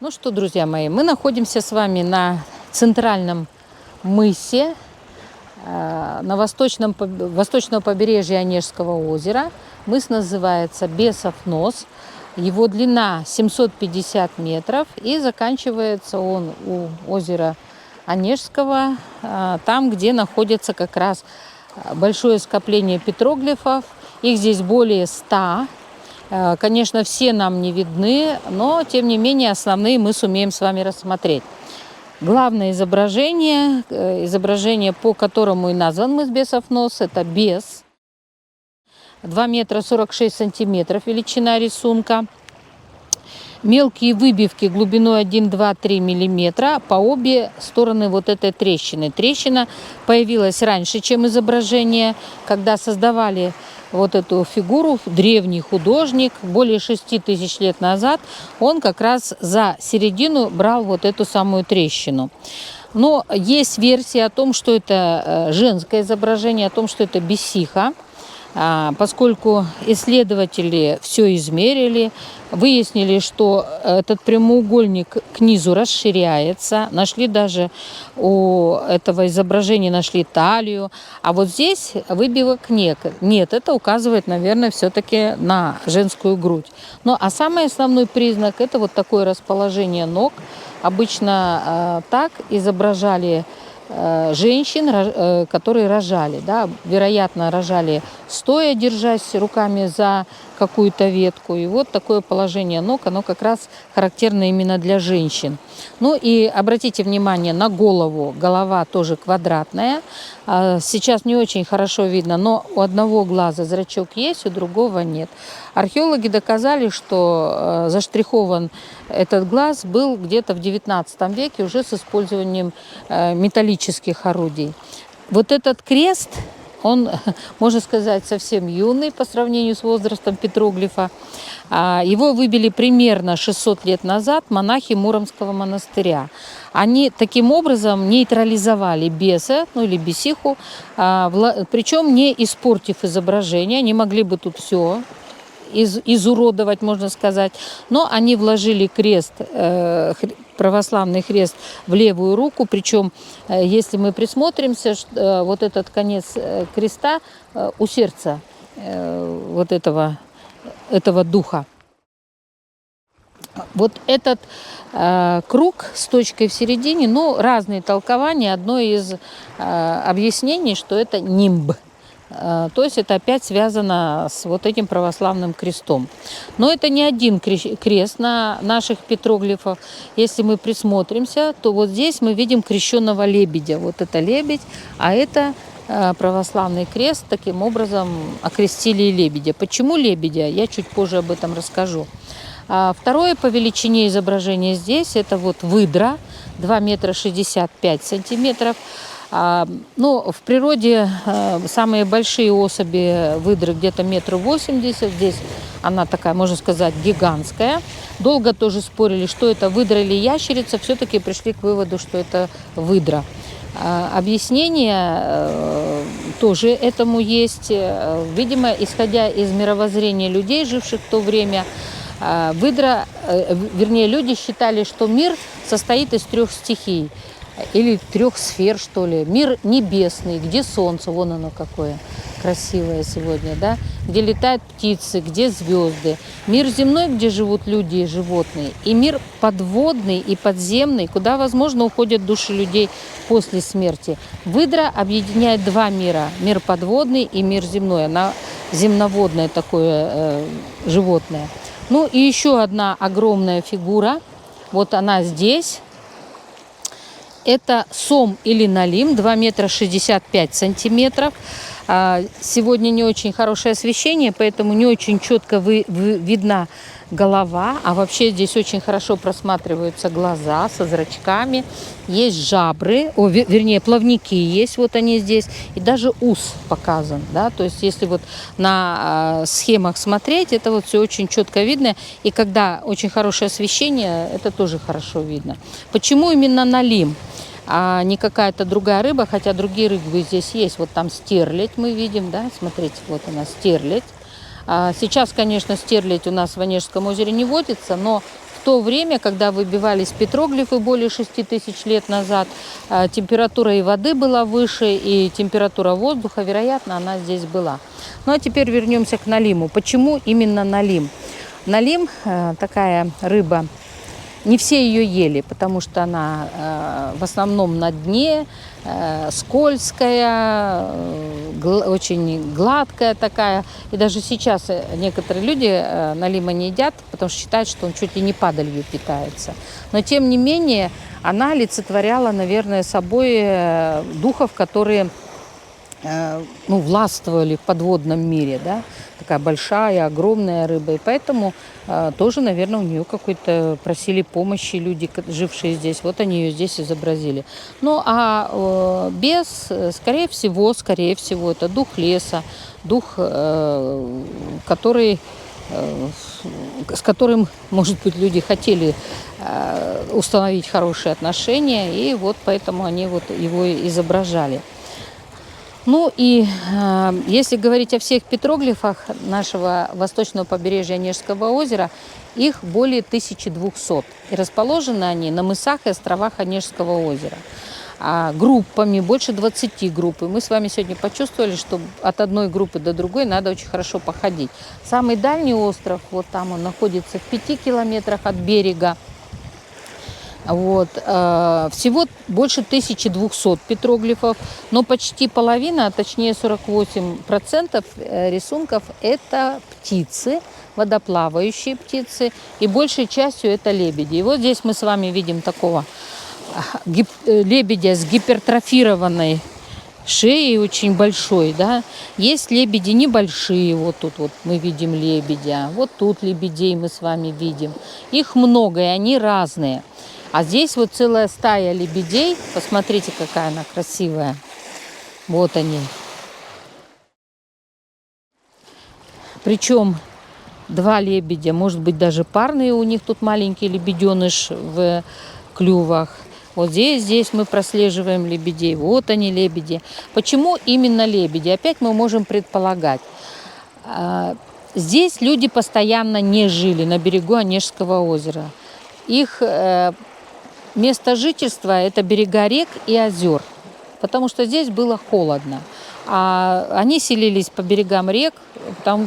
Ну что, друзья мои, мы находимся с вами на центральном мысе, на восточного побережья Онежского озера. Мыс называется Бесов нос. Его длина 750 метров и заканчивается он у озера Онежского, там, где находится как раз большое скопление петроглифов. Их здесь более 100. Конечно, все нам не видны, но, тем не менее, основные мы сумеем с вами рассмотреть. Главное изображение, по которому и назван мыс Бесов нос, это бес. 2 метра 46 сантиметров величина рисунка. Мелкие выбивки глубиной 1, 2, 3 миллиметра по обе стороны вот этой трещины. Трещина появилась раньше, чем изображение, когда создавали вот эту фигуру. Древний художник, более 6000 лет назад, он как раз за середину брал вот эту самую трещину. Но есть версия о том, что это женское изображение, о том, что это бесиха. Поскольку исследователи все измерили, выяснили, что этот прямоугольник к низу расширяется. Нашли даже у этого изображения талию. А вот здесь выбивок нет. Нет, это указывает, наверное, все-таки на женскую грудь. Ну, а самый основной признак – это вот такое расположение ног. Обычно так изображали женщин, которые рожали, да, вероятно, рожали стоя, держась руками за какую-то ветку. И вот такое положение ног, оно как раз характерно именно для женщин. Ну и обратите внимание на голову. Голова тоже квадратная. Сейчас не очень хорошо видно, но у одного глаза зрачок есть, у другого нет. Археологи доказали, что заштрихован этот глаз был где-то в 19 веке уже с использованием металлических орудий. Вот этот крест, он, можно сказать, совсем юный по сравнению с возрастом петроглифа. Его выбили примерно 600 лет назад монахи Муромского монастыря. Они таким образом нейтрализовали беса, ну или бесиху, причем не испортив изображение. Они могли бы тут все изуродовать, можно сказать. Но они вложили крест, православный крест, в левую руку. Причем, если мы присмотримся, вот этот конец креста у сердца вот этого духа. Вот этот круг с точкой в середине, ну, разные толкования. Одно из объяснений, что это нимб. То есть это опять связано с вот этим православным крестом. Но это не один крест на наших петроглифах. Если мы присмотримся, то вот здесь мы видим крещенного лебедя. Вот это лебедь, а это православный крест. Таким образом окрестили лебедя. Почему лебедя? Я чуть позже об этом расскажу. Второе по величине изображение здесь, это вот выдра, 2 метра 65 сантиметров. Ну, в природе самые большие особи выдры где-то 1,80 м. Здесь она такая, можно сказать, гигантская. Долго тоже спорили, что это выдра или ящерица. Все-таки пришли к выводу, что это выдра. Объяснение тоже этому есть. Видимо, исходя из мировоззрения людей, живших в то время, люди считали, что мир состоит из 3 стихий. Или 3 сфер, что ли. Мир небесный, где солнце, вон оно какое красивое сегодня, да, где летают птицы, где звезды. Мир земной, где живут люди и животные. И мир подводный и подземный, куда, возможно, уходят души людей после смерти. Выдра объединяет 2 мира. Мир подводный и мир земной. Она земноводное такое животное. Ну и еще одна огромная фигура. Вот она здесь. Это сом или налим, 2 метра 65 сантиметров. Сегодня не очень хорошее освещение, поэтому не очень четко видна голова. А вообще здесь очень хорошо просматриваются глаза со зрачками. Есть жабры, вернее плавники есть, вот они здесь. И даже ус показан. Да? То есть если вот на схемах смотреть, это вот все очень четко видно. И когда очень хорошее освещение, это тоже хорошо видно. Почему именно налим? А не какая-то другая рыба, хотя другие рыбы здесь есть. Вот там стерлядь мы видим, да, смотрите, вот она стерлядь. Сейчас, конечно, стерлядь у нас в Онежском озере не водится, но в то время, когда выбивались петроглифы более 6000 лет назад, температура и воды была выше, и температура воздуха, вероятно, она здесь была. Ну а теперь вернемся к налиму. Почему именно налим? Налим такая рыба. Не все ее ели, потому что она в основном на дне, скользкая, очень гладкая такая. И даже сейчас некоторые люди налима не едят, потому что считают, что он чуть ли не падалью питается. Но тем не менее она олицетворяла, наверное, собой духов, которые властвовали в подводном мире, да, такая большая, огромная рыба, и поэтому тоже, наверное, у нее какой-то просили помощи люди, жившие здесь, вот они ее здесь изобразили. Ну, а бес, скорее всего, это дух леса, дух, с которым, может быть, люди хотели установить хорошие отношения, и вот поэтому они вот его изображали. Ну и если говорить о всех петроглифах нашего восточного побережья Онежского озера, их более 1200. И расположены они на мысах и островах Онежского озера. Группами, больше 20 групп. И мы с вами сегодня почувствовали, что от одной группы до другой надо очень хорошо походить. Самый дальний остров, вот там он находится в 5 километрах от берега. Вот. Всего больше 1200 петроглифов, но почти половина, а точнее 48% рисунков – это птицы, водоплавающие птицы, и большей частью это лебеди. И вот здесь мы с вами видим такого лебедя с гипертрофированной шеей, очень большой, да. Есть лебеди небольшие, вот тут вот мы видим лебедя, вот тут лебедей мы с вами видим. Их много, и они разные. А здесь вот целая стая лебедей. Посмотрите, какая она красивая. Вот они. Причем 2 лебедя, может быть, даже парные у них тут маленький лебеденыш в клювах. Вот здесь мы прослеживаем лебедей. Вот они, лебеди. Почему именно лебеди? Опять мы можем предполагать. Здесь люди постоянно не жили на берегу Онежского озера. Их место жительства – это берега рек и озер, потому что здесь было холодно. А они селились по берегам рек.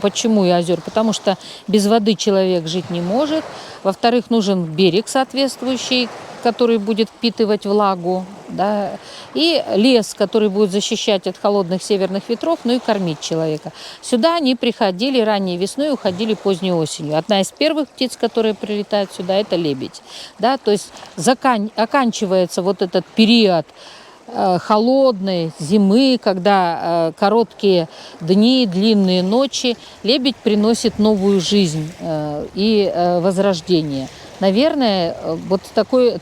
Почему и озер? Потому что без воды человек жить не может. Во-вторых, нужен берег соответствующий, который будет впитывать влагу, да, и лес, который будет защищать от холодных северных ветров, ну и кормить человека. Сюда они приходили ранней весной и уходили поздней осенью. Одна из первых птиц, которая прилетает сюда, это лебедь. Да, то есть оканчивается вот этот период холодной зимы, когда короткие дни, длинные ночи, лебедь приносит новую жизнь и возрождение. Наверное, вот такой,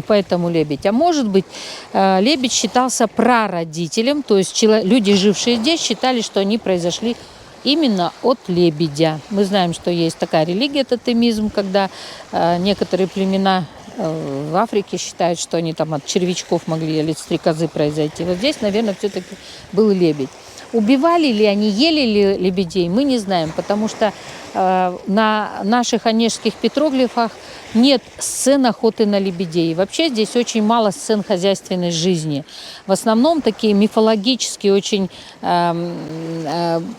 поэтому лебедь. А может быть, лебедь считался прародителем, то есть люди, жившие здесь, считали, что они произошли именно от лебедя. Мы знаем, что есть такая религия, тотемизм, когда некоторые племена в Африке считают, что они там от червячков могли или стрекозы произойти. Вот здесь, наверное, все-таки был лебедь. Убивали ли они, ели ли лебедей, мы не знаем, потому что на наших онежских петроглифах нет сцен охоты на лебедей. Вообще здесь очень мало сцен хозяйственной жизни. В основном такие мифологические, очень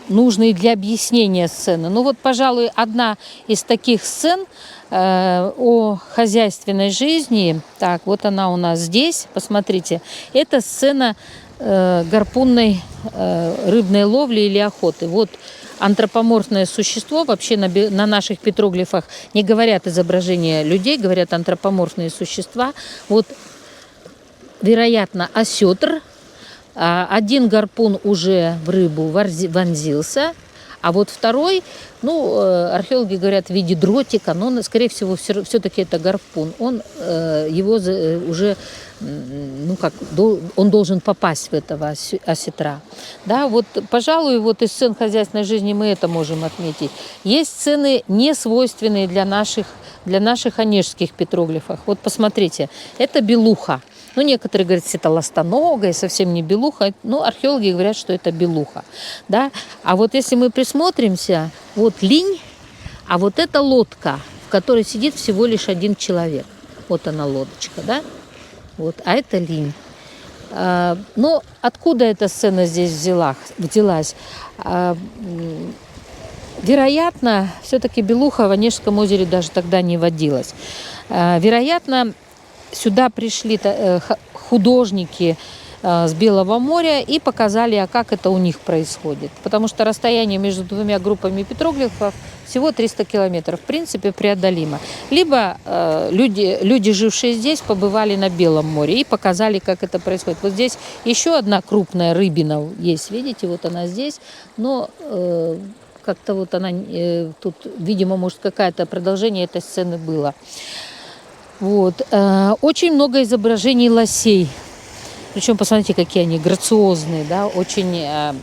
нужные для объяснения сцены. Ну вот, пожалуй, одна из таких сцен о хозяйственной жизни. Так, вот она у нас здесь. Посмотрите, это сцена гарпунной рыбной ловли или охоты. Вот антропоморфное существо, вообще на наших петроглифах не говорят изображения людей, говорят антропоморфные существа. Вот, вероятно, осетр. Один гарпун уже в рыбу вонзился, а вот второй, археологи говорят, в виде дротика, но, скорее всего, все-таки это гарпун. Он его уже, он должен попасть в этого осетра. Да, вот, пожалуй, вот из сцен хозяйственной жизни мы это можем отметить. Есть сцены, не свойственные для наших онежских петроглифов. Вот посмотрите, это белуха. Некоторые говорят, что это ластоногая, совсем не белуха. Археологи говорят, что это белуха. Да? А вот если мы присмотримся, вот линь, а вот это лодка, в в которой сидит всего лишь один человек. Вот она лодочка, да? Вот, а это линь. Но откуда эта сцена здесь взялась? Вероятно, все-таки белуха в Онежском озере даже тогда не водилась. Вероятно, сюда пришли художники с Белого моря и показали, а как это у них происходит. Потому что расстояние между двумя группами петроглифов всего 300 километров, в принципе, преодолимо. Либо люди, жившие здесь, побывали на Белом море и показали, как это происходит. Вот здесь еще одна крупная рыбина есть, видите, вот она здесь, но как-то вот она тут, видимо, может, какое-то продолжение этой сцены было. Вот. Очень много изображений лосей. Причем, посмотрите, какие они грациозные, да, очень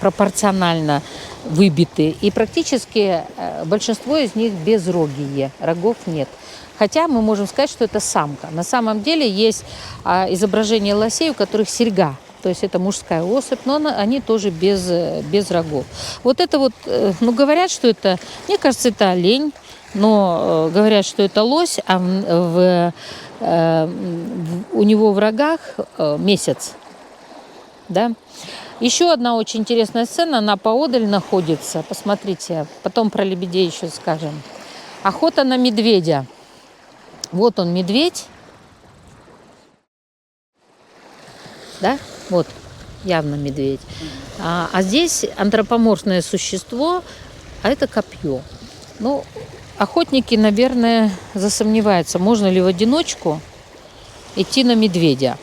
пропорционально выбиты. И практически большинство из них безрогие, рогов нет. Хотя мы можем сказать, что это самка. На самом деле есть изображения лосей, у которых серьга. То есть это мужская особь, но они тоже без рогов. Вот это вот, ну, говорят, что это, мне кажется, это олень, но говорят, что это лось, а у него в рогах месяц. Да? Еще одна очень интересная сцена, она поодаль находится. Посмотрите, потом про лебедей еще скажем. Охота на медведя. Вот он, медведь. Да? Вот, явно медведь. А здесь антропоморфное существо, а это копье. Ну, охотники, наверное, засомневаются, можно ли в одиночку идти на медведя.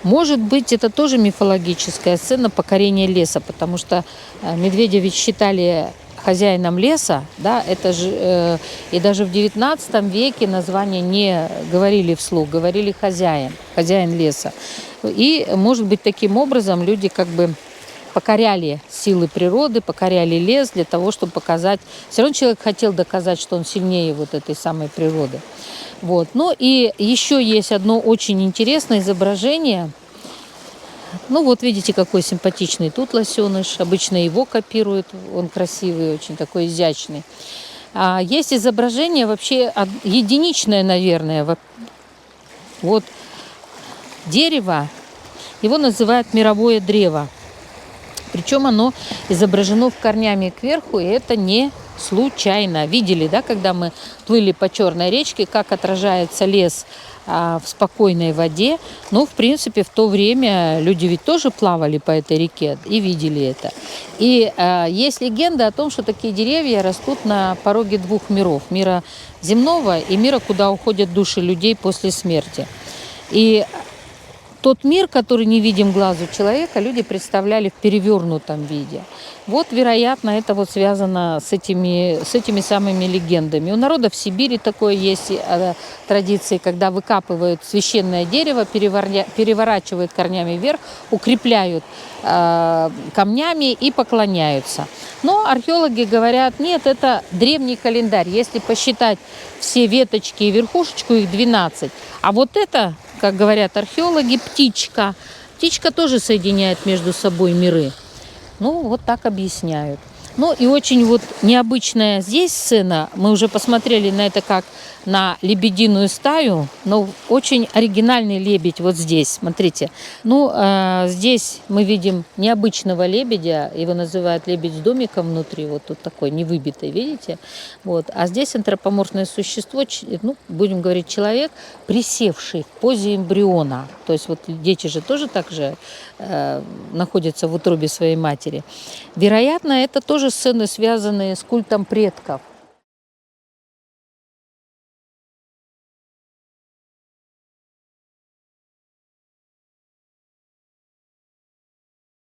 Может быть, это тоже мифологическая сцена покорения леса, потому что медведя ведь считали хозяином леса, да, это же, и даже в XIX веке название не говорили вслух, говорили хозяин леса. И, может быть, таким образом люди как бы покоряли силы природы, покоряли лес для того, чтобы показать... Все равно человек хотел доказать, что он сильнее вот этой самой природы. Вот. Ну и еще есть одно очень интересное изображение. Ну вот видите, какой симпатичный тут лосеныш. Обычно его копируют. Он красивый, очень такой изящный. А есть изображение вообще единичное, наверное. Вот дерево. Его называют мировое древо. Причем оно изображено в корнями кверху, и это не случайно. Видели, да, когда мы плыли по Черной речке, как отражается лес в спокойной воде. Ну, в принципе, в то время люди ведь тоже плавали по этой реке и видели это. И есть легенда о том, что такие деревья растут на пороге двух миров. Мира земного и мира, куда уходят души людей после смерти. И тот мир, который не видим глазу человека, люди представляли в перевернутом виде. Вот, вероятно, это вот связано с этими самыми легендами. У народов Сибири такое есть традиции, когда выкапывают священное дерево, переворачивают корнями вверх, укрепляют камнями и поклоняются. Но археологи говорят, нет, это древний календарь. Если посчитать все веточки и верхушечку, их 12. А вот это, как говорят археологи, птичка. Птичка тоже соединяет между собой миры. Ну, вот так объясняют. Ну, и очень вот необычная здесь сцена. Мы уже посмотрели на это как на лебединую стаю, но очень оригинальный лебедь вот здесь, смотрите. Ну, здесь мы видим необычного лебедя, его называют лебедь с домиком внутри, вот тут такой невыбитый, видите? Вот. А здесь антропоморфное существо, ну, будем говорить, человек, присевший в позе эмбриона. То есть вот дети же тоже так же находятся в утробе своей матери. Вероятно, это тоже сцены, связанные с культом предков.